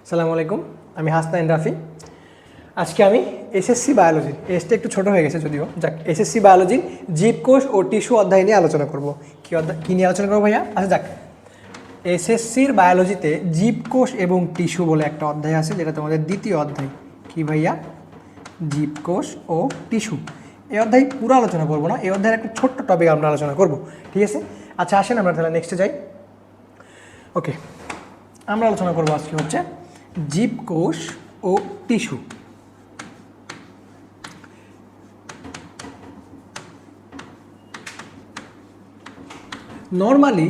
আসসালামু আলাইকুম, আমি হাসনাইন রাফি। আজকে আমি এসএসসি বায়োলজির, এসটা একটু ছোটো হয়ে গেছে যদিও, যাক, এসএসসি বায়োলজির জীবকোষ ও টিস্যু অধ্যায় নিয়ে আলোচনা করব। কী নিয়ে আলোচনা করবো ভাইয়া? আচ্ছা যাক, এসএসসির বায়োলজিতে জীবকোষ এবং টিস্যু বলে একটা অধ্যায় আছে, যেটা তোমাদের দ্বিতীয় অধ্যায়। কি ভাইয়া? জীবকোষ ও টিস্যু। এই অধ্যায় পুরো আলোচনা করবো না, এই অধ্যায়ের একটা ছোট্ট টপিক আমরা আলোচনা করব, ঠিক আছে? আচ্ছা আসেন আমরা তাহলে নেক্সটে যাই। ওকে, আমরা আলোচনা করবো আজকে হচ্ছে জীবকোষ ও টিস্যু। নর্মালি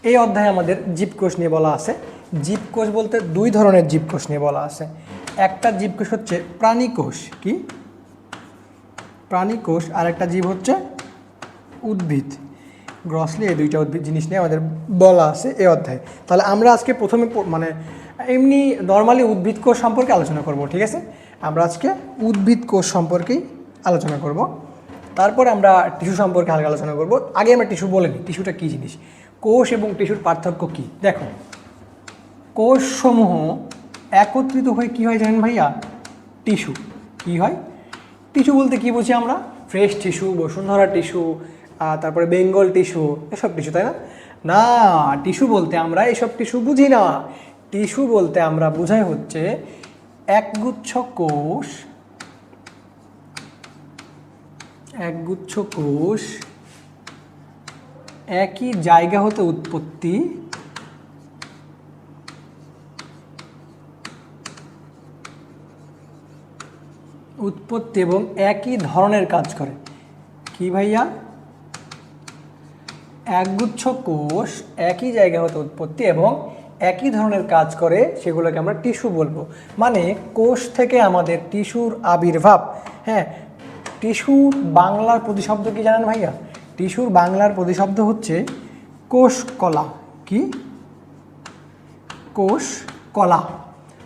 এই অধ্যায়ে আমাদের জীবকোষ নিয়ে বলা আছে। জীবকোষ বলতে দুই ধরনের জীবকোষ নিয়ে বলা আছে। একটা জীবকোষ হচ্ছে প্রাণীকোষ, কি প্রাণীকোষ, আর একটা জীব হচ্ছে উদ্ভিদ। গ্রসলি এই দুইটা জিনিস নিয়ে আমাদের বলা আছে এই অধ্যায়ে। তাহলে আমরা আজকে প্রথমে মানে এমনি নর্মালি উদ্ভিদ কোষ সম্পর্কে আলোচনা করব, ঠিক আছে? আমরা আজকে উদ্ভিদ কোষ সম্পর্কেই আলোচনা করব, তারপরে আমরা টিস্যু সম্পর্কে হালকা আলোচনা করব। আগে আমরা টিস্যু বলে নিই, টিস্যুটা কী জিনিস। কোষ এবং টিস্যুর পার্থক্য কী? দেখো, কোষসমূহ একত্রিত হয়ে কী হয় জানেন ভাইয়া? টিস্যু। কী হয়? টিস্যু বলতে কী বুঝি আমরা? ফ্রেশ টিস্যু, বসুন্ধরা টিস্যু, তারপরে বেঙ্গল টিস্যু, এসব টিস্যু, তাই না? না, টিস্যু বলতে আমরা এসব টিস্যু বুঝি না। টিস্যু বলতে আমরা বোঝাই হচ্ছে একগুচ্ছ কোষ, একগুচ্ছ কোষ একই জায়গা হতে উৎপত্তি এবং একই ধরনের কাজ করে। কি ভাইয়া? একগুচ্ছ কোষ একই জায়গা হতে উৎপত্তি এবং একই ধরনের কাজ করে, সেগুলোকে আমরা টিস্যু বলবো। মানে কোষ থেকে আমাদের টিস্যুর আবির্ভাব। হ্যাঁ, টিস্যুর বাংলার প্রতিশব্দ কি জানেন ভাইয়া? টিস্যুর বাংলার প্রতিশব্দ হচ্ছে কোষকলা। কি? কোষকলা।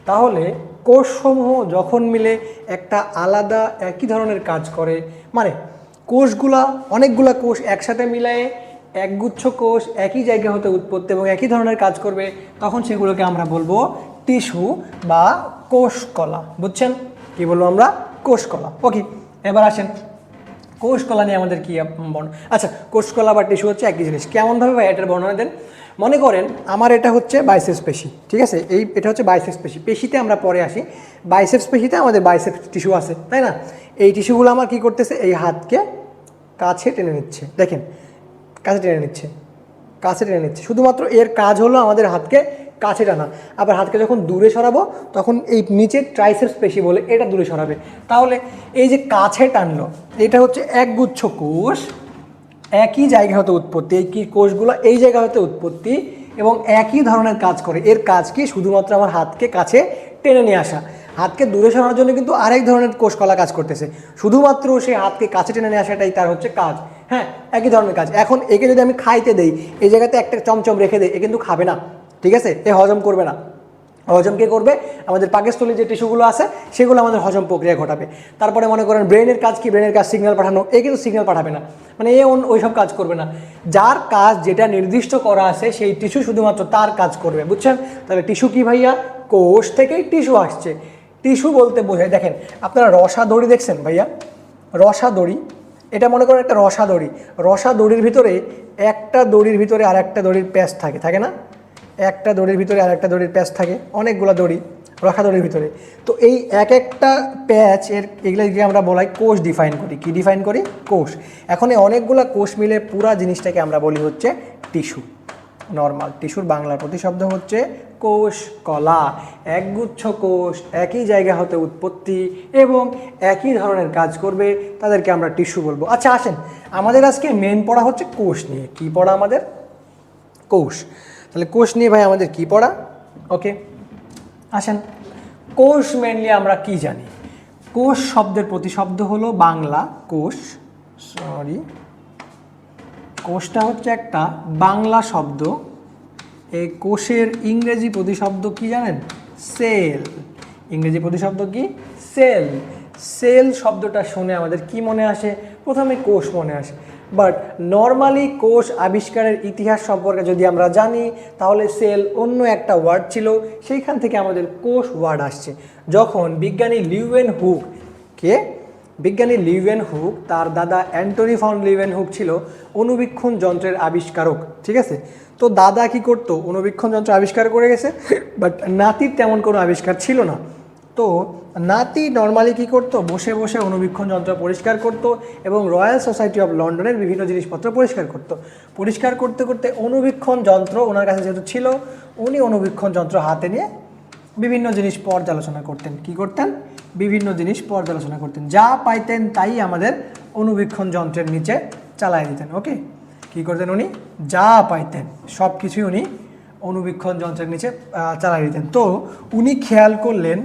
তাহলে কোষসমূহ যখন মিলে একটা আলাদা একই ধরনের কাজ করে, মানে কোষগুলা, অনেকগুলা কোষ একসাথে মিলায়ে একগুচ্ছ কোষ একই জায়গা হতে উৎপত্তি এবং একই ধরনের কাজ করবে, তখন সেগুলোকে আমরা বলবো টিস্যু বা কোষকলা। বুঝছেন? কি বলবো আমরা? কোষকলা। ওকে, এবার আসেন কোষকলা নিয়ে আমাদের কি আচ্ছা, কোষকলা বা টিস্যু হচ্ছে একই জিনিস। কেমনভাবে ভাই এটার বর্ণনা দেন? মনে করেন আমার এটা হচ্ছে বাইসেপস পেশি, ঠিক আছে? এটা হচ্ছে বাইসেপস পেশি। পেশিতে আমরা পরে আসি। বাইসেপস পেশিতে আমাদের বাইসেপস টিস্যু আছে, তাই না? এই টিস্যুগুলো আমার কি করতেছে? এই হাতকে কাছে টেনে নিচ্ছে। দেখেন, কাছে টেনে নিচ্ছে, কাছে টেনে নিচ্ছে। শুধুমাত্র এর কাজ হলো আমাদের হাতকে কাছে টানা। আবার হাতকে যখন দূরে সরাবো তখন এই নিচের ট্রাইসেপস পেশি বলে এটা দূরে সরাবে। তাহলে এই যে কাছে টানলো, এটা হচ্ছে একগুচ্ছ কোষ একই জায়গা হতে উৎপত্তি। এই কি কোষগুলো এই জায়গা হতে উৎপত্তি এবং একই ধরনের কাজ করে। এর কাজ কি? শুধুমাত্র আমার হাতকে কাছে টেনে নিয়ে আসা। হাতকে দূরে সরানোর জন্য কিন্তু আরেক ধরনের কোষকলা কাজ করতেছে। শুধুমাত্র সে হাতকে কাছে টেনে নিয়ে আসাটাই তার হচ্ছে কাজ। হ্যাঁ, একই ধরনের কাজ। এখন একে যদি আমি খাইতে দেই, এই জায়গাতে একটা চমচম রেখে দেই, এ কিন্তু খাবে না, ঠিক আছে? এ হজম করবে না। হজম কে করবে? আমাদের পাকস্থলী যে টিস্যুগুলো আছে সেগুলো আমাদের হজম প্রক্রিয়া ঘটাবে। তারপরে মনে করেন ব্রেনের কাজ কি? ব্রেনের কাজ সিগন্যাল পাঠানো। এ কিন্তু সিগন্যাল পাঠাবে না, মানে এ ওইসব কাজ করবে না। যার কাজ যেটা নির্দিষ্ট করা আছে সেই টিস্যু শুধুমাত্র তার কাজ করবে। বুঝছেন? তাহলে টিস্যু কি ভাইয়া? কোষ থেকেই টিস্যু আসছে। টিস্যু বলতে বোঝায়, দেখেন আপনারা রসা দড়ি দেখছেন ভাইয়া? রসা দড়ি, এটা মনে করেন একটা রসা দড়ি। রসা দড়ির ভিতরে একটা দড়ির ভিতরে আর একটা দড়ির প্যাঁচ থাকে, থাকে না? একটা দড়ির ভিতরে আর একটা দড়ির প্যাঁচ থাকে, অনেকগুলো দড়ি রসা দড়ির ভিতরে। তো এই এক একটা প্যাঁচ এগুলোকে আমরা বলাই কোষ ডিফাইন করি। কি ডিফাইন করি? কোষ। এখন এই অনেকগুলো কোষ মিলে পুরা জিনিসটাকে আমরা বলি হচ্ছে টিস্যু। নর্মাল টিস্যুর বাংলার প্রতিশব্দ হচ্ছে কোষকলা। একগুচ্ছ কোষ একই জায়গা হতে উৎপত্তি এবং একই ধরনের কাজ করবে, তাদেরকে আমরা টিস্যু বলবো। আচ্ছা আসেন, আমাদের আজকে মেন পড়া হচ্ছে কোষ নিয়ে। কি পড়া আমাদের? কোষ। তাহলে কোষ নিয়ে ভাই আমাদের কি পড়া? ওকে, আসেন, কোষ মেনলি আমরা কি জানি? কোষ শব্দের প্রতিশব্দ হলো বাংলা কোষ। কোষটা হচ্ছে একটা বাংলা শব্দ। এই কোষের ইংরেজি প্রতিশব্দ কি জানেন? সেল। ইংরেজি প্রতিশব্দ কি? সেল। সেল শব্দটা শুনে আমাদের কি মনে আসে? প্রথমে কোষ মনে আসে। বাট নর্মালি কোষ আবিষ্কারের ইতিহাস সম্পর্কে যদি আমরা জানি তাহলে সেল অন্য একটা ওয়ার্ড ছিল, সেইখান থেকে আমাদের কোষ ওয়ার্ড আসছে। যখন বিজ্ঞানী লিউয়েন হুক তার দাদা অ্যান্টনি ফন লিউয়েন হুক ছিল অণুবীক্ষণ যন্ত্রের আবিষ্কারক, ঠিক আছে। তো দাদা কি করতো, অণুবীক্ষণ যন্ত্র আবিষ্কার করে গেছে, বাট নাতির তেমন কোনো আবিষ্কার ছিল না। তো নাতি নর্মালি কী করতো, বসে বসে অণুবীক্ষণ যন্ত্র পরিষ্কার করতো এবং রয়্যাল সোসাইটি অফ লন্ডনের বিভিন্ন জিনিসপত্র পরিষ্কার করতে করতে অণুবীক্ষণ যন্ত্র ওনার কাছে যেহেতু ছিল, উনি অণুবীক্ষণ যন্ত্র হাতে নিয়ে বিভিন্ন জিনিস পর্যালোচনা করতেন। কি করতেন? বিভিন্ন জিনিস পর্যালোচনা করতেন, যা পাইতেন তাই আমাদের অণুবীক্ষণ যন্ত্রের নিচে চালাই দিতেন। ওকে, কি করতেন উনি? যা পাইতেন সব কিছুই উনি অণুবীক্ষণ যন্ত্রের নিচে চালাই দিতেন। তো উনি খেয়াল করলেন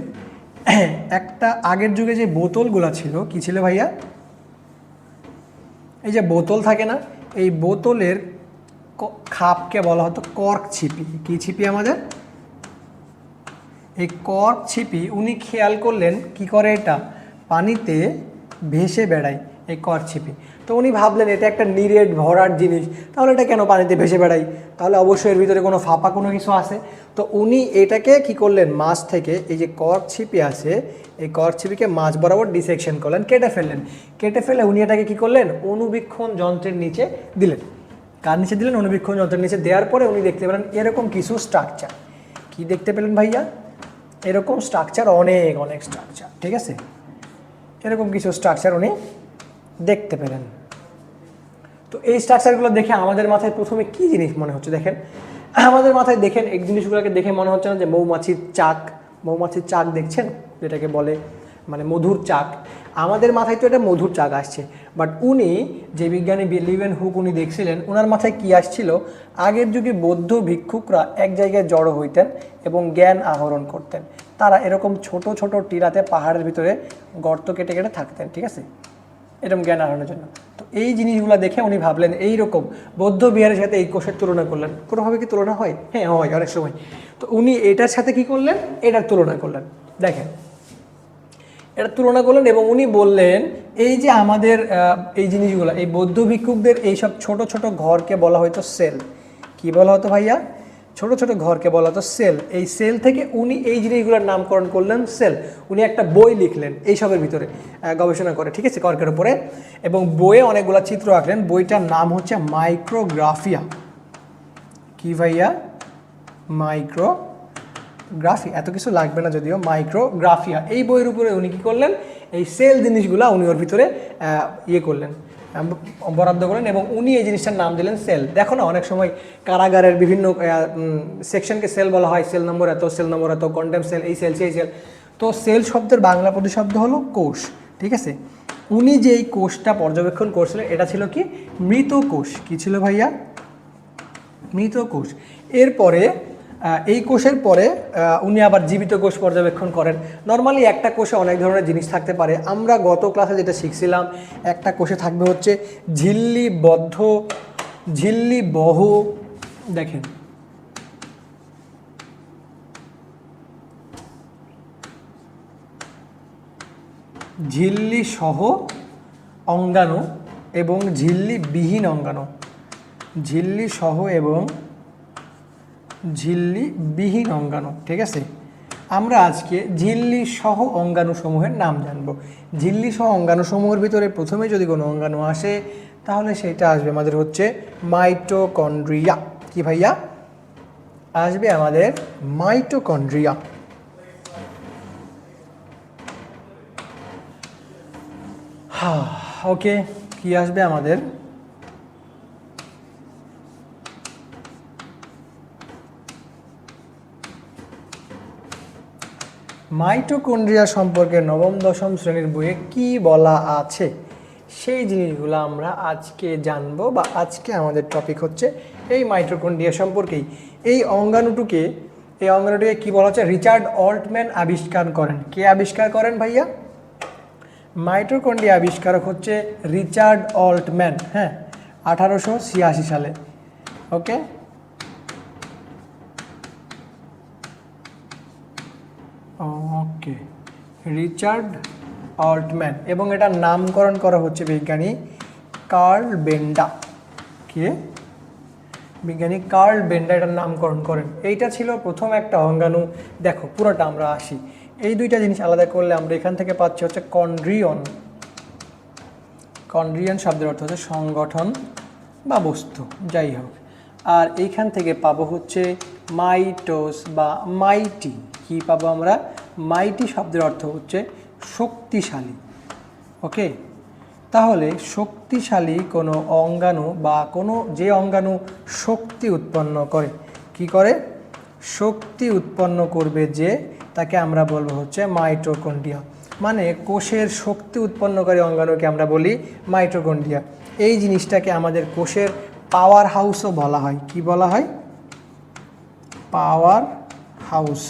একটা আগের যুগে যে বোতলগুলো ছিল, কি ছিল ভাইয়া? এই যে বোতল থাকে না, এই বোতলের খাপকে বলা হতো কর্ক ছিপি। কি ছিপি আমাদের? এই কর্ক ছিপি উনি খেয়াল করলেন কি করে, এটা পানিতে ভেসে বেড়ায় এই কর্ক ছিপি। তো উনি ভাবলেন এটা একটা নিরেট ভরাট জিনিস, তাহলে এটা কেন পানিতে ভেসে বেড়ায়, তাহলে অবশ্যই এর ভিতরে কোনো ফাঁপা কোনো কিছু আছে। তো উনি এটাকে কি করলেন, মাছ থেকে এই যে কর্ক ছিপি আছে, এই কর্ক ছিপিকে মাছ বরাবর ডিসেকশন করলেন, কেটে ফেলে উনি এটাকে কি করলেন, অণুবীক্ষণ যন্ত্রের নিচে দিলেন। কার নিচে দিলেন? অণুবীক্ষণ যন্ত্রের নিচে দেওয়ার পরে উনি দেখতে পেলেন এরকম কিছু স্ট্রাকচার। কি দেখতে পেলেন ভাইয়া? এরকম স্ট্রাকচার, অনেক স্ট্রাকচার, ঠিক আছে, এরকম কিছু স্ট্রাকচার উনি দেখতে পেলেন। তো এই স্ট্রাকচারগুলো দেখে আমাদের মাথায় প্রথমে কি জিনিস মনে হচ্ছে দেখেন, আমাদের মাথায় দেখেন এই জিনিসগুলোকে দেখে মনে হচ্ছে না যে মৌমাছির চাক দেখছেন, যেটাকে বলে মানে মধুর চাক, আমাদের মাথায় তো এটা মধুর চাক আসছে। বাট উনি যে বিজ্ঞানী লিউয়েন হুক উনি দেখছিলেন, ওনার মাথায় কি আসছিল, আগের যুগে বৌদ্ধ ভিক্ষুকরা এক জায়গায় জড়ো হইতেন এবং জ্ঞান আহরণ করতেন। তারা এরকম ছোট ছোট টিলাতে পাহাড়ের ভিতরে গর্ত কেটে কেটে থাকতেন, ঠিক আছে, এরকম জ্ঞান আহরণের জন্য। তো এই জিনিসগুলো দেখে উনি ভাবলেন এইরকম বৌদ্ধ বিহারের সাথে এই কোষের তুলনা করলেন। কোনোভাবে কি তুলনা হয়? হ্যাঁ হয়, অনেক সময়। তো উনি এটার সাথে কি করলেন, এটার তুলনা করলেন। দেখেন, এটা তুলনা করলেন এবং উনি বললেন এই যে আমাদের এই জিনিসগুলো, এই বৌদ্ধ ভিক্ষুকদের এইসব ছোট ছোট ঘরকে বলা হয়তো সেল। কি বলা হতো ভাইয়া? ছোট ছোট ঘরকে বলা হতো সেল। এই সেল থেকে উনি এই জিনিসগুলোর নামকরণ করলেন সেল। উনি একটা বই লিখলেন এইসবের ভিতরে গবেষণা করে, ঠিক আছে, কর্কের উপরে, এবং বইয়ে অনেকগুলো চিত্র আঁকলেন। বইটার নাম হচ্ছে মাইক্রোগ্রাফিয়া। কি ভাইয়া? মাইক্রোগ্রাফি, এত কিছু লাগবে না যদিও, মাইক্রোগ্রাফিয়া। এই বইয়ের উপরে উনি কী করলেন, এই সেল জিনিসগুলো উনি ওর ভিতরে করলেন, বরাদ্দ করলেন এবং উনি এই জিনিসটার নাম দিলেন সেল। দেখো না, অনেক সময় কারাগারের বিভিন্ন সেকশনকে সেল বলা হয়, সেল নম্বর এত, কন্ডেম সেল, এই সেল সেই সেল। তো সেল শব্দের বাংলা প্রতিশব্দ হলো কোষ, ঠিক আছে। উনি যে এই কোষটা পর্যবেক্ষণ করছিলেন এটা ছিল কি, মৃত কোষ। কি ছিল ভাইয়া? মৃত কোষ। এরপরে এই কোষের পরে উনি আবার জীবিত কোষ পর্যবেক্ষণ করেন। নর্মালি একটা কোষে অনেক ধরনের জিনিস থাকতে পারে। আমরা গত ক্লাসে যেটা শিখছিলাম, একটা কোষে থাকবে হচ্ছে ঝিল্লিবহ, দেখেন ঝিল্লি সহ অঙ্গাণু এবং ঝিল্লিবিহীন অঙ্গাণু, ঝিল্লি সহ এবং ঝিল্লিবিহীন অঙ্গাণু, ঠিক আছে। আমরা আজকে ঝিল্লি সহ অঙ্গাণুসমূহের নাম জানব। ঝিল্লি সহ অঙ্গাণুসমূহের ভিতরে প্রথমে যদি কোনো অঙ্গাণু আসে তাহলে সেটা আসবে আমাদের হচ্ছে মাইটোকন্ড্রিয়া। কি ভাইয়া? আসবে আমাদের মাইটোকন্ড্রিয়া। ওকে, কি আসবে আমাদের? মাইটোকন্ড্রিয়া সম্পর্কে নবম দশম শ্রেণীর বইয়ে কি বলা আছে সেই জিনিসগুলো আমরা আজকে জানবো, বা আজকে আমাদের টপিক হচ্ছে এই মাইটোকন্ড্রিয়া সম্পর্কেই। এই অঙ্গাণুটিকে কি বলা হচ্ছে, রিচার্ড অল্টম্যান আবিষ্কার করেন। কে আবিষ্কার করেন ভাইয়া? মাইটোকন্ড্রিয়া আবিষ্কারক হচ্ছে রিচার্ড অল্টম্যান, হ্যাঁ, 1886 সালে। ওকে, রিচার্ড অল্টম্যান, এবং এটার নামকরণ করা হচ্ছে বিজ্ঞানী কার্ল বেন্ডা, কে? বিজ্ঞানী কার্ল বেন্ডা এটার নামকরণ করেন। এইটা ছিল প্রথম একটা অঙ্গাণু। দেখো পুরোটা আমরা আসি, এই দুইটা জিনিস আলাদা করলে আমরা এখান থেকে পাচ্ছি হচ্ছে কন্ড্রিয়ন। কন্ড্রিয়ন শব্দের অর্থ হচ্ছে সংগঠন বা বস্তু, যাই হোক। আর এইখান থেকে পাবো হচ্ছে মাইটোস বা মাইটি। কি পাবো আমরা? মাইটি শব্দের অর্থ হচ্ছে শক্তিশালী। ওকে, তাহলে শক্তিশালী কোনো অঙ্গাণু বা কোনো যে অঙ্গাণু শক্তি উৎপন্ন করে, কি করে? শক্তি উৎপন্ন করবে যে, তাকে আমরা বলবো হচ্ছে মাইটোকন্ড্রিয়া। মানে কোষের শক্তি উৎপন্নকারী অঙ্গাণুকে আমরা বলি মাইটোকন্ড্রিয়া। এই জিনিসটাকে আমাদের কোষের পাওয়ার হাউসও বলা হয়। কি বলা হয়? Power house.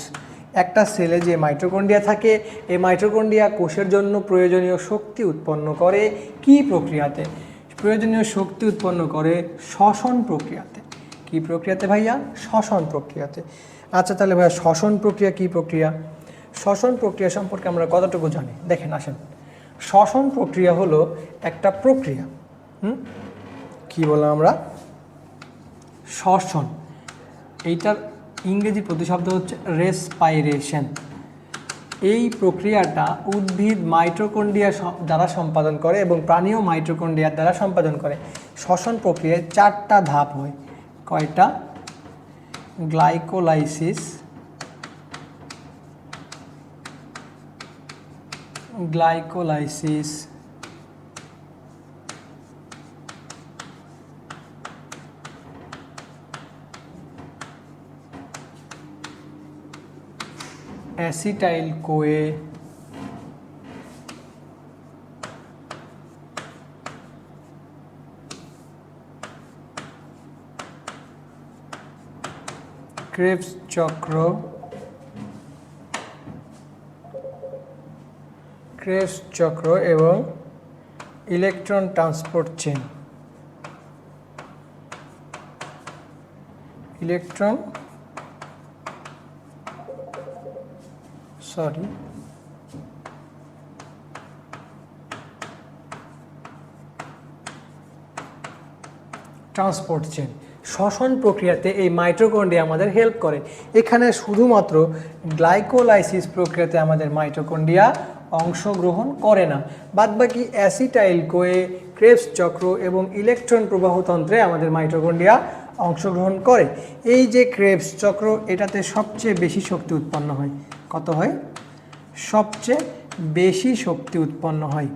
একটা সেলে যে মাইটোকন্ড্রিয়া থাকে, এই মাইটোকন্ড্রিয়া কোষের জন্য প্রয়োজনীয় শক্তি উৎপন্ন করে কি প্রক্রিয়াতে? প্রয়োজনীয় শক্তি উৎপন্ন করে শ্বসন প্রক্রিয়াতে। কি প্রক্রিয়াতে ভাইয়া? শ্বসন প্রক্রিয়াতে। আচ্ছা তাহলে ভাইয়া শ্বসন প্রক্রিয়া কি প্রক্রিয়া? শ্বসন প্রক্রিয়া সম্পর্কে আমরা কতটুকু জানি দেখেন আসেন। শ্বসন প্রক্রিয়া হলো একটা প্রক্রিয়া, কি বললাম আমরা? শ্বসন। এইটার ইংরেজি প্রতিশব্দ হচ্ছে রেসপাইরেশন। এই প্রক্রিয়াটা উদ্ভিদ মাইটোকন্ড্রিয়া দ্বারা সম্পাদন করে এবং প্রাণীয় মাইটোকন্ড্রিয়ার দ্বারা সম্পাদন করে। শ্বসন প্রক্রিয়ায় 4টা ধাপ হয়। কয়টা? গ্লাইকোলাইসিস, অ্যাসিটাইল কোয়ে, ক্রেবস চক্র, এবং electron transport chain. Transport chain. শ্বসন প্রক্রিয়াতে এই মাইটোকন্ড্রিয়া আমাদের হেল্প করে। এখানে শুধুমাত্র গ্লাইকোলাইসিস প্রক্রিয়াতে আমাদের মাইটোকন্ড্রিয়া অংশগ্রহণ করে না, বাদবাকি অ্যাসিটাইল কোয়ে, ক্রেবস চক্র এবং ইলেকট্রন প্রবাহতন্ত্রে আমাদের মাইটোকন্ড্রিয়া অংশগ্রহণ করে। এই যে ক্রেবস চক্র, এটাতে সবচেয়ে বেশি শক্তি উৎপন্ন হয়। কত হয়? সবচেয়ে বেশি শক্তি উৎপন্ন হয়।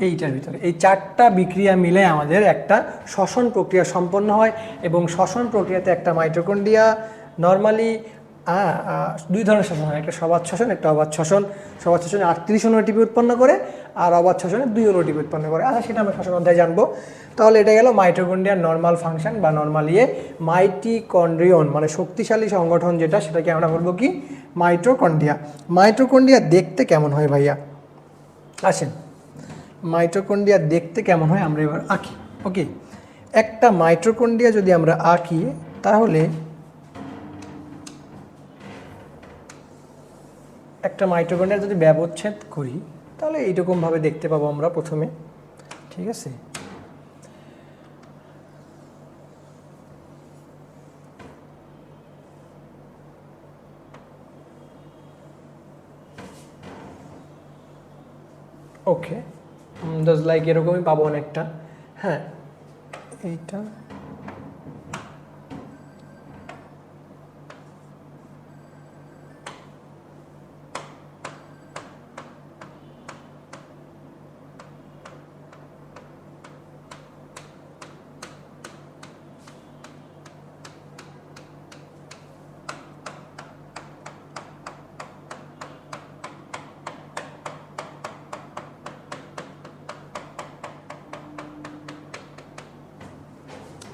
এইটার ভিতরে এই 4টা বিক্রিয়া মিলে আমাদের একটা শ্বসন প্রক্রিয়া সম্পন্ন হয়। এবং শ্বসন প্রক্রিয়াতে একটা মাইটোকন্ড্রিয়া নর্মালি 2 ধরনের শ্বসন হয়, একটা সবাত শ্বসন, একটা অবাত শ্বসন। সবাত শ্বসনে 38 অণু এটিপি উৎপন্ন করে আর অবাত শ্বসনে 2 অণু এটিপি উৎপন্ন করে। আচ্ছা সেটা আমরা শ্বসন অধ্যায়ে জানবো। তাহলে এটা গেল মাইটোকন্ড্রিয়ার নর্মাল ফাংশন বা নর্মাল মাইটোকন্ড্রিয়ন মানে শক্তিশালী সংগঠন যেটা, সেটাকে আমরা বলবো কি? মাইটোকন্ড্রিয়া। মাইটোকন্ড্রিয়া দেখতে কেমন হয় ভাইয়া? আসেন, মাইটোকন্ড্রিয়া দেখতে কেমন হয় আমরা এবার আঁকি। ওকে, একটা মাইটোকন্ড্রিয়া যদি আমরা আঁকি, তাহলে একটা মাইটোকন্ড্রিয়া যদি ব্যবচ্ছেদ করি, তাহলে এইরকমভাবে দেখতে পাবো আমরা প্রথমে। ঠিক আছে, ওকে, জাস্ট লাইক এরকমই পাবো অনেকটা। হ্যাঁ, এইটা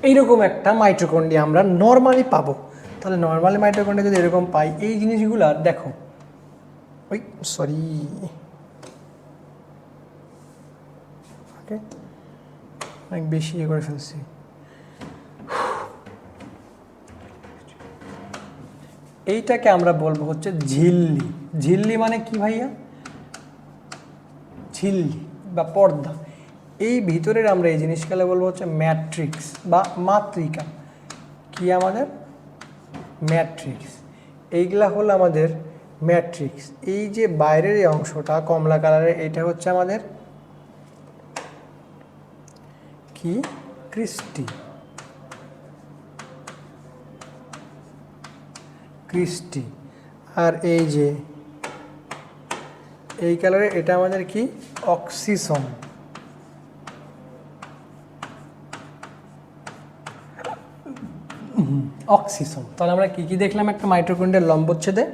এইরকম একটা মাইটোকন্ড্রিয়া আমরা নর্মালি পাবো। তাহলে নর্মালি মাইটোকন্ড্রিয়া যদি এরকম পাই, এই জিনিসগুলো দেখো, অনেক বেশি ইয়ে করে ফেলছি। এইটাকে আমরা বলবো হচ্ছে ঝিল্লি। ঝিল্লি মানে কি ভাইয়া? ঝিল্লি বা পর্দা, এই ভিতরের আমরা এই জিনিসগুলো বলবো হচ্ছে ম্যাট্রিক্স বা মাতৃকা। কি আমাদের ম্যাট্রিক্স, এইগুলা হলো আমাদের ম্যাট্রিক্স। এই যে বাইরের এই অংশটা কমলা কালারের, এটা হচ্ছে আমাদের কি ক্রিস্টি, ক্রিস্টি। আর এই যে এই কালারে এটা আমাদের কি অক্সিসোম। অক্সিসোম। তাহলে আমরা কি কি দেখলাম একটা মাইটোকন্ড্রিয়ার লম্বচ্ছেদে?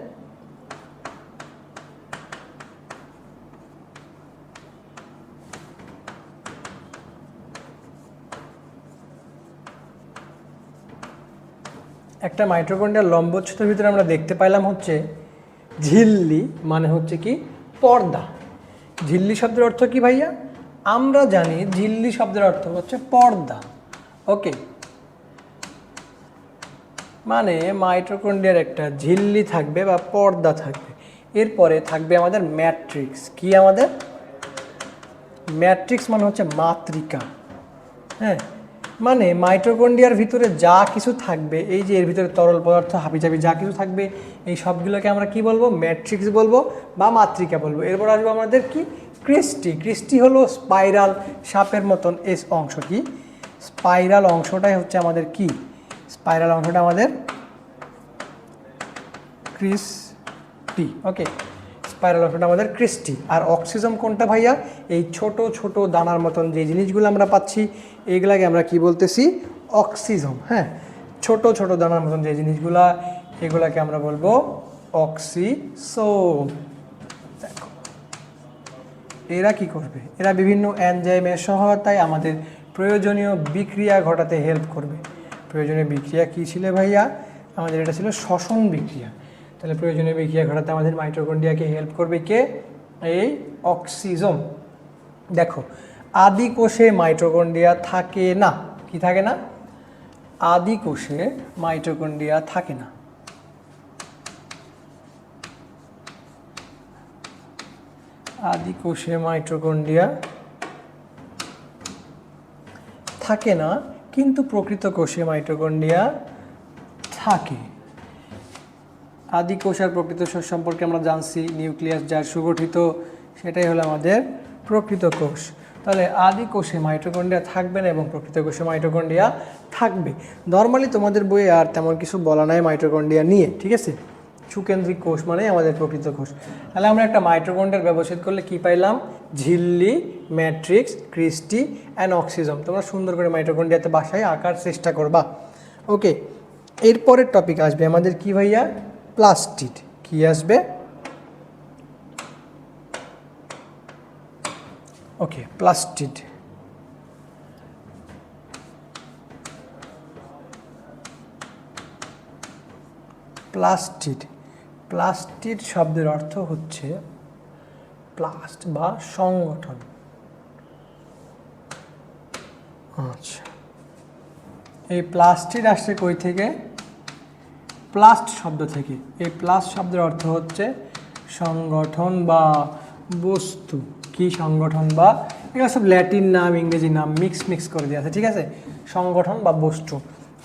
একটা মাইটোকন্ড্রিয়ার লম্বচ্ছেদের ভিতরে আমরা দেখতে পাইলাম হচ্ছে ঝিল্লি, মানে হচ্ছে কি পর্দা। ঝিল্লি শব্দের অর্থ কি ভাইয়া? আমরা জানি ঝিল্লি শব্দের অর্থ হচ্ছে পর্দা। ওকে, মানে মাইটোকন্ড্রিয়ার একটা ঝিল্লি থাকবে বা পর্দা থাকবে। এরপরে থাকবে আমাদের ম্যাট্রিক্স। কি আমাদের ম্যাট্রিক্স মানে হচ্ছে মাতৃকা। হ্যাঁ, মানে মাইটোকন্ড্রিয়ার ভিতরে যা কিছু থাকবে, এই যে এর ভিতরে তরল পদার্থ হাবিজাবি যা কিছু থাকবে, এই সবগুলোকে আমরা কি বলবো? ম্যাট্রিক্স বলবো বা মাতৃকা বলবো। এরপর আসবো আমাদের কি ক্রিস্টি। ক্রিস্টি হলো স্পাইরাল সাপের মতন এস অংশ। কি স্পাইরাল অংশটাই হচ্ছে আমাদের কি স্পাইরাল অংশটা আমাদের ক্রিস্টি। ওকে, স্পাইরাল অংশটা আমাদের ক্রিস্টি। আর অক্সিজম কোনটা ভাইয়া? এই ছোট ছোট দানার মতন যে জিনিসগুলো আমরা পাচ্ছি, এইগুলাকে আমরা কি বলতেছি? অক্সিজম। হ্যাঁ, ছোট ছোট দানার মতন যে জিনিসগুলা, এগুলাকে আমরা বলবো অক্সিসোম। দেখো এরা কি করবে? এরা বিভিন্ন এনজাইমের সহায়তায় আমাদের প্রয়োজনীয় বিক্রিয়া ঘটাতে হেল্প করবে। প্রয়োজনীয় বিক্রিয়া কী ছিল ভাইয়া? আমাদের এটা ছিল শ্বসন বিক্রিয়া। তাহলে প্রয়োজনীয় বিক্রিয়া ঘটাতে আমাদের মাইটোকন্ড্রিয়াকে হেল্প করবে কে? এই অক্সিজম। দেখো আদি কোষে মাইটোকন্ড্রিয়া থাকে না। কি থাকে না? আদি কোষে মাইটোকন্ড্রিয়া থাকে না। আদি কোষে মাইটোকন্ড্রিয়া থাকে না, কিন্তু প্রকৃত কোষে মাইটোকন্ড্রিয়া থাকে। আদি কোষ আর প্রকৃত কোষ সম্পর্কে আমরা জানছি, নিউক্লিয়াস যার সুগঠিত, সেটাই হলো আমাদের প্রকৃত কোষ। তাহলে আদি কোষে মাইটোকন্ড্রিয়া থাকবে না এবং প্রকৃত কোষে মাইটোকন্ড্রিয়া থাকবে। নর্মালি তোমাদের বইয়ে আর তেমন কিছু বলা নাই মাইটোকন্ড্রিয়া নিয়ে, ঠিক আছে? সুকেন্দ্রিক কোষ মানে আমাদের প্রকৃত কোষ। তাহলে আমরা একটা মাইটোকন্ড্রিয়ার ব্যবচ্ছেদ করলে কি পাইলাম? ঝিল্লি, ম্যাট্রিক্স, ক্রিস্টি অ্যান্ড অক্সিজম। তোমরা সুন্দর করে মাইটোকন্ড্রিয়াতে বাসায় আঁকার চেষ্টা করবা। ওকে, এরপরের টপিক আসবে আমাদের কি ভাইয়া? প্লাস্টিড। কি আসবে? ওকে, প্লাস্টিড। প্লাস্টিড, প্লাস্টিড শব্দের অর্থ হচ্ছে প্লাস্ট বা সংগঠন। আচ্ছা, এই প্লাস্টিড আসছে কই থেকে? প্লাস্ট শব্দ থেকে। এই প্লাস্ট শব্দের অর্থ হচ্ছে সংগঠন বা বস্তু। কি সংগঠন বা, এগুলো সব ল্যাটিন নাম, ইংরেজি নাম মিক্স করে দিয়ে আছে, ঠিক আছে? সংগঠন বা বস্তু।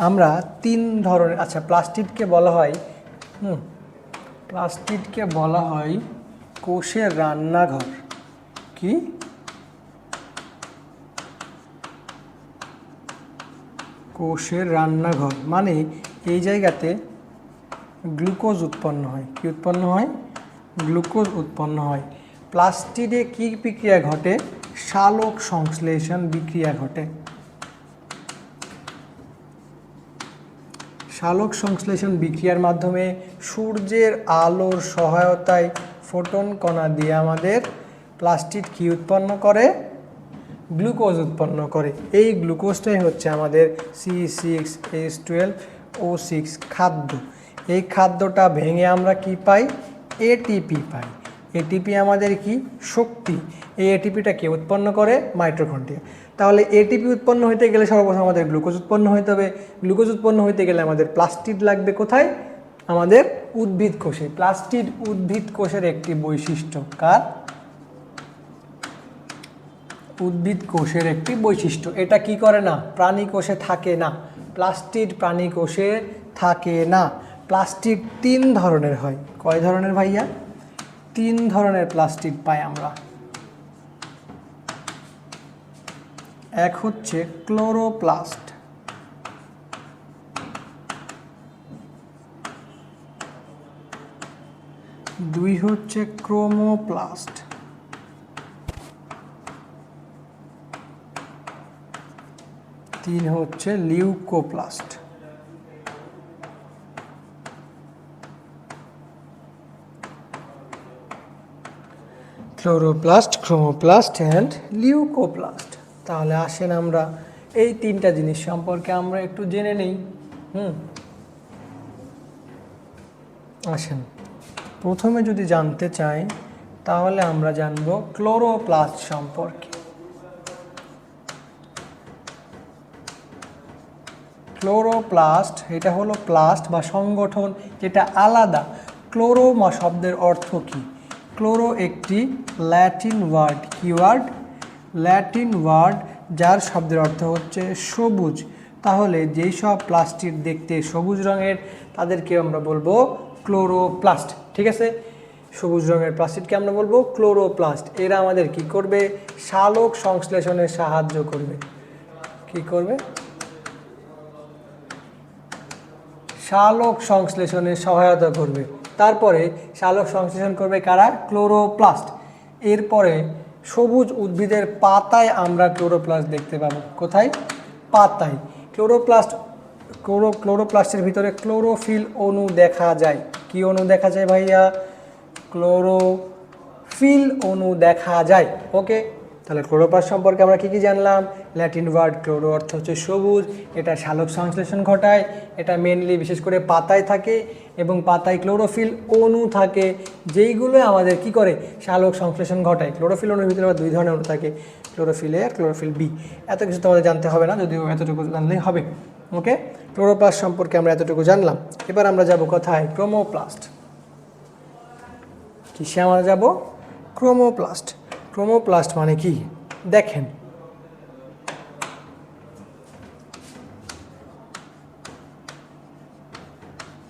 আমরা তিন ধরনের, আচ্ছা প্লাস্টিডকে বলা হয় প্লাস্টিডকে বলা হয় কোষের রান্নাঘর। কি? কোষের রান্নাঘর, মানে এই জায়গাতে গ্লুকোজ উৎপন্ন হয়। কি উৎপন্ন হয়? গ্লুকোজ উৎপন্ন হয়। প্লাস্টিডে কি বিক্রিয়া ঘটে? সালোক সংশ্লেষণ বিক্রিয়া ঘটে। সালোক সংশ্লেষণ বিক্রিয়ার মাধ্যমে সূর্যের আলোর সহায়তায় ফোটন কণা দিয়ে আমাদের প্লাস্টিড কি উৎপন্ন করে? গ্লুকোজ উৎপন্ন করে। এই গ্লুকোজটাই হচ্ছে আমাদের C6H12O6 খাদ্য। এই খাদ্যটা ভেঙে আমরা কি পাই? এটিপি পাই। এটিপি আমাদের কি? শক্তি। এই এটিপিটা কে উৎপন্ন করে? মাইটোকন্ড্রিয়া। তাহলে এটিপি উৎপন্ন হইতে গেলে সর্বপ্রথম আমাদের গ্লুকোজ উৎপন্ন হইতে হবে। গ্লুকোজ উৎপন্ন হইতে গেলে আমাদের প্লাস্টিড লাগবে কোথায়? আমাদের উদ্ভিদ কোষে। প্লাস্টিড উদ্ভিদ কোষের একটি বৈশিষ্ট্য। কার? উদ্ভিদ কোষের একটি বৈশিষ্ট্য। এটা কি করে না? প্রাণী কোষে থাকে না। প্লাস্টিড প্রাণী কোষে থাকে না। প্লাস্টিড 3 ধরনের হয়। কয় ধরনের ভাইয়া? 3 ধরনের প্লাস্টিড পাই আমরা। এক হচ্ছে ক্লোরোপ্লাস্ট, দুই হচ্ছে ক্রোমোপ্লাস্ট, তিন হচ্ছে leucoplast. Chloroplast, chromoplast and leucoplast. তাহলে আসেন আমরা এই 3টা জিনিস সম্পর্কে আমরা একটু জেনে নেই। আসেন প্রথমে যদি জানতে চাই তাহলে আমরা জানব ক্লোরোপ্লাস্ট সম্পর্কে। ক্লোরোপ্লাস্ট এটা হলো প্লাস্ট বা সংগঠন যেটা আলাদা। ক্লোরো শব্দের অর্থ কি? ক্লোরো একটি ল্যাটিন ওয়ার্ড। কি ওয়ার্ড? ল্যাটিন ওয়ার্ড, যার শব্দের অর্থ হচ্ছে সবুজ। তাহলে যেই সব প্লাস্টিক দেখতে সবুজ রঙের তাদেরকে আমরা বলবো ক্লোরোপ্লাস্ট। ঠিক আছে? সবুজ রঙের প্লাস্টিককে আমরা বলবো ক্লোরোপ্লাস্ট। এরা আমাদের কি করবে? সালোক সংশ্লেষণে সাহায্য করবে। কি করবে? সালোক সংশ্লেষণে সহায়তা করবে। তারপরে সালোক সংশ্লেষণ করবে কারা? ক্লোরোপ্লাস্ট। এরপরে সবুজ উদ্ভিদের পাতায় আমরা ক্লোরোপ্লাস্ট দেখতে পাবো। কোথায়? পাতায়। ক্লোরোপ্লাস্টের ভিতরে ক্লোরোফিল অণু দেখা যায়। কি অণু দেখা যায় ভাইয়া? ক্লোরোফিল অণু দেখা যায়। ওকে, তাহলে ক্লোরোপ্লাস্ট সম্পর্কে আমরা কি জানলাম? ল্যাটিন ওয়ার্ড ক্লোরো অর্থ হচ্ছে সবুজ। এটা সালোক সংশ্লেষণ ঘটায়। এটা মেনলি বিশেষ করে পাতায় থাকে এবং পাতায় ক্লোরোফিল অণু থাকে, যেইগুলো আমাদের কি করে? সালোক সংশ্লেষণ ঘটায়। ক্লোরোফিল অণুর ভিতরে আবার 2 ধরনের অণু থাকে, ক্লোরোফিল এ আর ক্লোরোফিল বি। এত কিছু তোমাদের জানতে হবে না, যদিও এতটুকু জানলেই হবে। ওকে, ক্লোরোপ্লাস্ট সম্পর্কে আমরা এতটুকু জানলাম। এবার আমরা যাব কোথায়? ক্রোমোপ্লাস্ট। কিসে আমরা যাব? ক্রোমোপ্লাস্ট। ক্রোমোপ্লাস্ট মানে কি? দেখেন,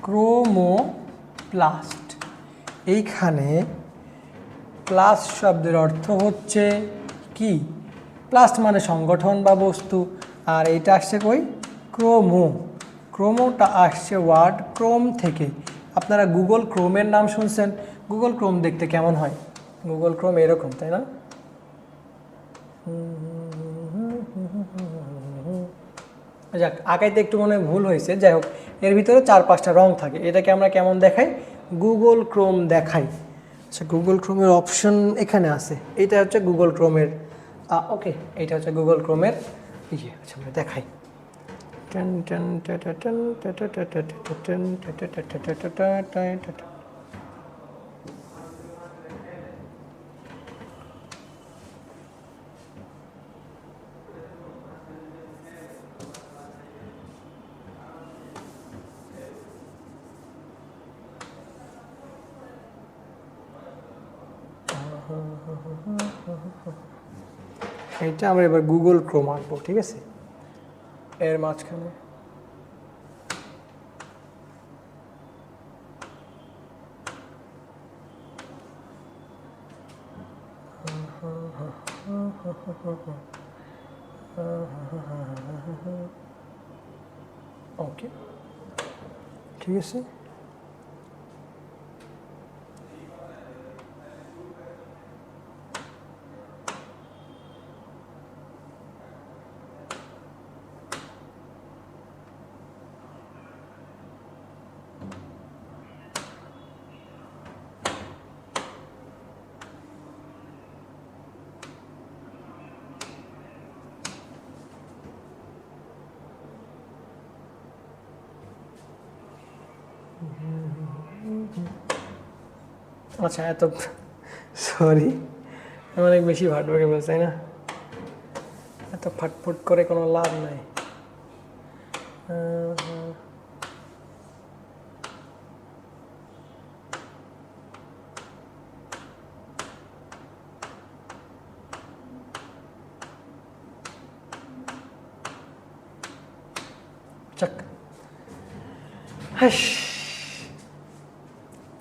ক্রোমোপ্লাস্ট, এইখানে প্লাস্ট শব্দের অর্থ হচ্ছে কি? প্লাস্ট মানে সংগঠন বা বস্তু। আর এইটা আসছে কই? ক্রোমো। ক্রোমোটা আসছে ওয়ার্ড ক্রোম থেকে। আপনারা গুগল ক্রোমের নাম শুনছেন? গুগল ক্রোম দেখতে কেমন হয়? গুগল ক্রোম এরকম, তাই না? যাক, আঁকাইতে একটু মনে ভুল হয়েছে। যাই হোক, এর ভিতরে 4-5টা রং থাকে। এটাকে আমরা কেমন দেখাই? গুগল ক্রোম দেখাই। আচ্ছা, গুগল ক্রোমের অপশন এখানে আছে। এইটা হচ্ছে গুগল ক্রোমের। ওকে, এইটা হচ্ছে গুগল ক্রোমের ইয়ে। আচ্ছা, আমরা দেখাই। এটা আমরা এবার গুগল ক্রোম আঁকবো। ঠিক আছে? এর মাঝখানে ওকে, ঠিক আছে। আচ্ছা, এত সরি, অনেক বেশি ভাটভাগে বলছে, তাই না? এত ফাটফুট করে কোনো লাভ নাই। হাস,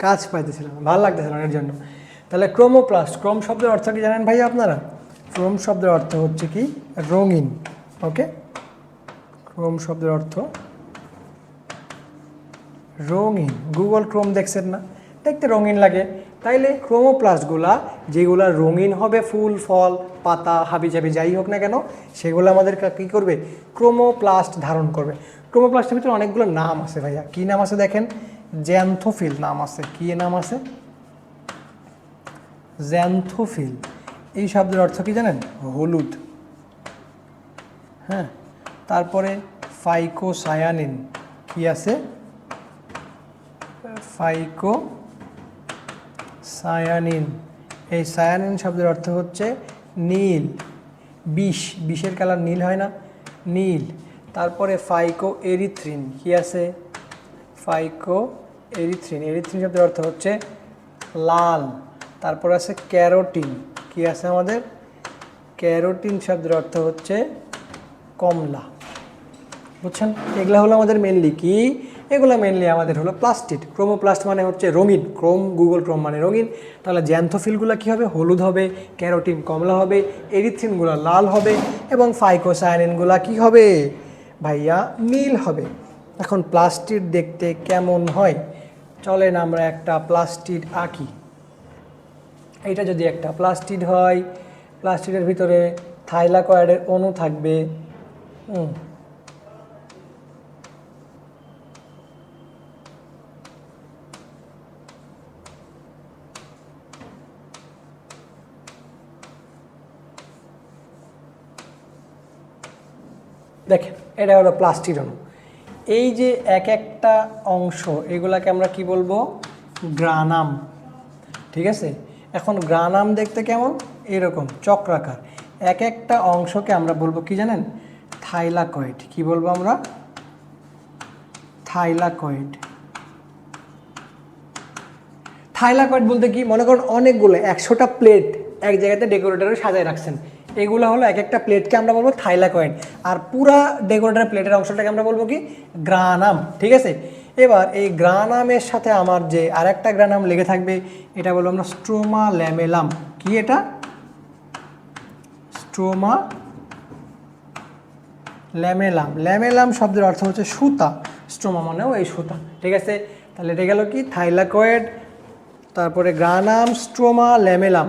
কাজ পাইতেছিলাম না, ভালো লাগতেছিল না এর জন্য। তাহলে ক্রোমোপ্লাস্ট, ক্রোম শব্দের অর্থ কি জানেন ভাই আপনারা? ক্রোম শব্দের অর্থ হচ্ছে কি রঙিন। ওকে, ক্রোম শব্দের অর্থ রঙিন। গুগল ক্রোম দেখছেন না, দেখতে রঙিন লাগে। তাইলে ক্রোমোপ্লাস্টগুলা যেগুলা রঙিন হবে, ফুল ফল পাতা হাবিজাবি যাই হোক না কেন, সেগুলো আমাদের কী করবে? ক্রোমোপ্লাস্ট ধারণ করবে। ক্রোমোপ্লাস্টের ভিতরে অনেকগুলো নাম আছে ভাইয়া। কী নাম আছে দেখেন? জ্যান্থোফিল নাম আছে। কী নাম আছে? জ্যান্থোফিল। এই শব্দের অর্থ কি জানেন? হলুদ। হ্যাঁ, তারপরে ফাইকোসায়ানিন। কি আছে? ফাইকোসায়ানিন। এই সায়ানিন শব্দের অর্থ হচ্ছে নীল। বিষ, বিষের কালার নীল হয় না? নীল। তারপরে ফাইকো এরিথ্রিন। কি আছে? ফাইকো এরিথ্রিন। এরিথ্রিন শব্দের অর্থ হচ্ছে লাল। তারপর আছে ক্যারোটিন। কি আছে আমাদের? ক্যারোটিন শব্দের অর্থ হচ্ছে কমলা। বুঝছেন? এগুলো হলো আমাদের মেনলি কি? এগুলো মেনলি আমাদের হলো প্লাস্টিড। ক্রোমোপ্লাস্ট মানে হচ্ছে রঙিন। ক্রোম, গুগল ক্রোম মানে রঙিন। তাহলে জ্যান্থোফিলগুলো কী হবে? হলুদ হবে, ক্যারোটিন কমলা হবে, এরিথ্রিনগুলো লাল হবে এবং ফাইকোসায়ানিনগুলো কী হবে ভাইয়া? নীল হবে। এখন প্লাস্টিড দেখতে কেমন হয়? চলেন আমরা একটা প্লাস্টিড আঁকি। এটা যদি একটা প্লাস্টিড হয়, প্লাস্টিডের ভিতরে থাইলাকয়েডের অণু থাকবে। দেখেন, এটা হলো প্লাস্টিড অণু। এই যে এক একটা অংশ, এগুলাকে আমরা কি বলবো? গ্রানাম। ঠিক আছে? এখন গ্রানাম দেখতে কেমন? এরকম চক্রাকার। এক একটা অংশকে আমরা বলবো কি জানেন? থাইলাকয়েড। কি বলবো আমরা? থাইলাকয়েড। থাইলাকয়েড বলতে কি? মনে করেন অনেকগুলো 100টা প্লেট এক জায়গাতে ডেকোরেটরে সাজায় রাখছেন, এগুলো হলো এক একটা প্লেটকে আমরা বলবো থাইলাকয়েড। আর পুরা ডেকোরেটর প্লেটের অংশটাকে আমরা বলবো কি? গ্রানাম। ঠিক আছে? এবার এই গ্রানামের সাথে আমার যে আরেকটা গ্রানাম লেগে থাকবে, এটা বলবো আমরা স্ট্রোমা ল্যামেলাম। কি এটা? স্ট্রোমা ল্যামেলাম। ল্যামেলাম শব্দের অর্থ হচ্ছে সুতা। স্ট্রোমা মানেও এই সুতা। ঠিক আছে? তাহলে এটা গেল কি? থাইলাকয়েড, তারপরে গ্রানাম, স্ট্রোমা, ল্যামেলাম।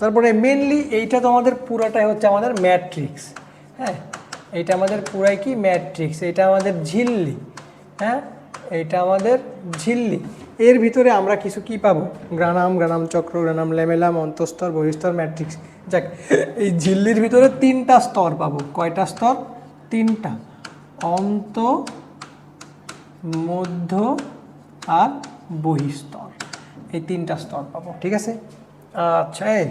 তারপরে মেনলি এইটা তো আমাদের পুরাটাই হচ্ছে আমাদের ম্যাট্রিক্স। হ্যাঁ, এইটা আমাদের পুরাই কি? ম্যাট্রিক্স। এটা আমাদের ঝিল্লি। হ্যাঁ, এইটা আমাদের ঝিল্লি। এর ভিতরে আমরা কিছু কি পাবো? গ্রানাম, গ্রানাম চক্র, গ্রানাম ল্যামেলাম, অন্তঃস্তর, বহিঃস্তর, ম্যাট্রিক্স। যাক, এই ঝিল্লির ভিতরে 3টা স্তর পাবো। কয়টা স্তর? 3টা। অন্ত, মধ্য আর বহিঃস্তর। এই 3টা স্তর পাবো। ঠিক আছে? আচ্ছা, এই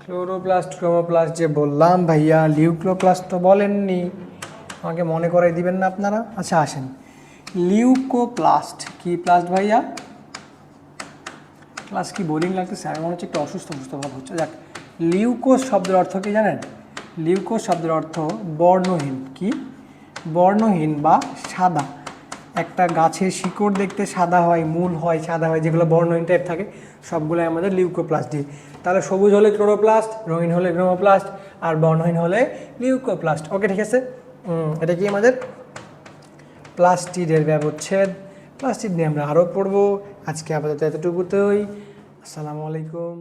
ক্লোরোপ্লাস্ট, ক্রোমোপ্লাস্ট যে বললাম ভাইয়া, লিউকোপ্লাস্ট তো বলেননি, আমাকে মনে করাই দিবেন না আপনারা? আচ্ছা আসেন, লিউকোপ্লাস্ট কি প্লাস্ট ভাইয়া? ক্লাস কি বোরিং লাগতেছে? আমি মনে হচ্ছে একটু অসুস্থ ভাব হচ্ছে। যাক, লিউকোস শব্দের অর্থ কি জানেন? লিউকোস শব্দের অর্থ বর্ণহীন। কি? বর্ণহীন বা সাদা। একটা গাছের শিকড় দেখতে সাদা হয়, মূল হয় সাদা হয়, যেগুলো বর্ণহীন টাইপ থাকে, সবগুলোই আমাদের লিউকোপ্লাস্ট দিয়ে। তাহলে সবুজ হলে ক্লোরোপ্লাস্ট, রঙিন হলে ক্রোমোপ্লাস্ট, আর বর্ণহীন হলে লিউকোপ্লাস্ট। ওকে, ঠিক আছে? এটা কি আমাদের প্লাস্টিডের ব্যবচ্ছেদ। প্লাস্টিড নিয়ে আমরা আরও পড়বো। আজকে আপাতত এতটুকুতেই। আসসালামু আলাইকুম।